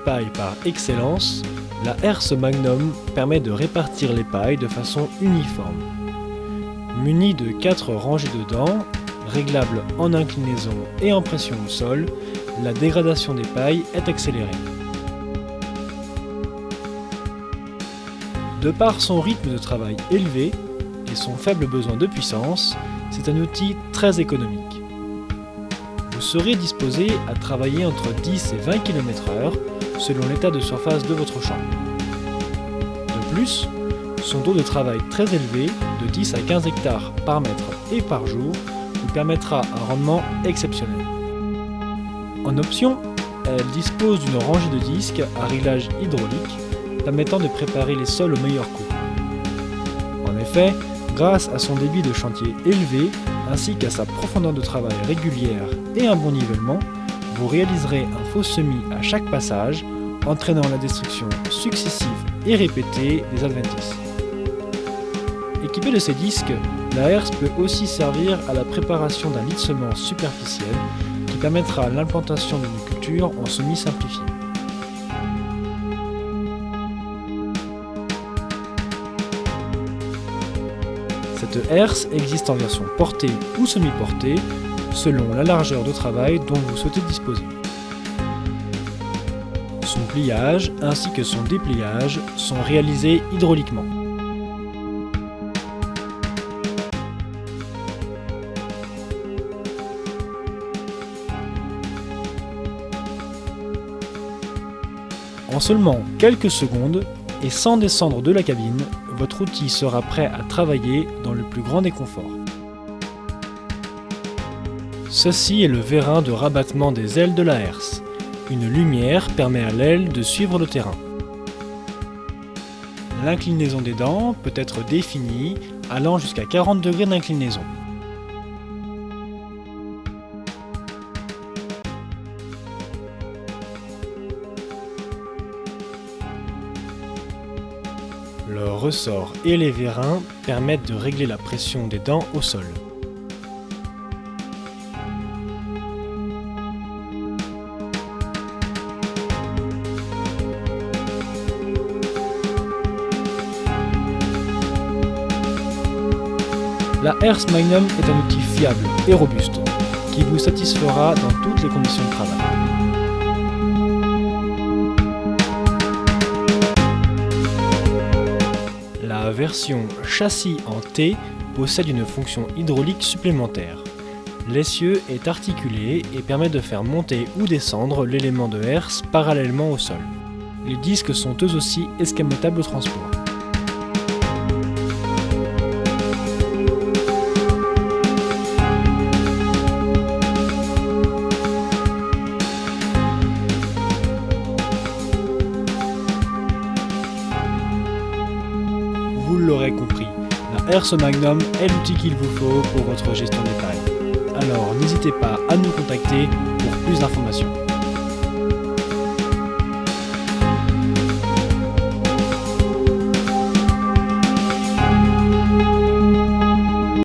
pailles par excellence, la herse Magnum permet de répartir les pailles de façon uniforme. Munie de 4 rangées de dents, réglables en inclinaison et en pression au sol, la dégradation des pailles est accélérée. De par son rythme de travail élevé et son faible besoin de puissance, c'est un outil très économique. Vous serez disposé à travailler entre 10 et 20 km/h selon l'état de surface de votre champ. De plus, son taux de travail très élevé, de 10 à 15 hectares par mètre et par jour, vous permettra un rendement exceptionnel. En option, elle dispose d'une rangée de disques à réglage hydraulique permettant de préparer les sols au meilleur coup. En effet, grâce à son débit de chantier élevé ainsi qu'à sa profondeur de travail régulière et un bon nivellement, vous réaliserez un faux semis à chaque passage, entraînant la destruction successive et répétée des adventices. Équipée de ces disques, la herse peut aussi servir à la préparation d'un lit de semences superficiel qui permettra l'implantation d'une culture en semis simplifié. Cette herse existe en version portée ou semi-portée, selon la largeur de travail dont vous souhaitez disposer. Son pliage ainsi que son dépliage sont réalisés hydrauliquement. En seulement quelques secondes et sans descendre de la cabine, votre outil sera prêt à travailler dans le plus grand des conforts. Ceci est le vérin de rabattement des ailes de la herse. Une lumière permet à l'aile de suivre le terrain. L'inclinaison des dents peut être définie allant jusqu'à 40 degrés d'inclinaison. Le ressort et les vérins permettent de régler la pression des dents au sol. La herse Magnum est un outil fiable et robuste qui vous satisfera dans toutes les conditions de travail. La version châssis en T possède une fonction hydraulique supplémentaire. L'essieu est articulé et permet de faire monter ou descendre l'élément de herse parallèlement au sol. Les disques sont eux aussi escamotables au transport. Vous l'aurez compris, la herse Magnum est l'outil qu'il vous faut pour votre gestion des pailles. Alors n'hésitez pas à nous contacter pour plus d'informations.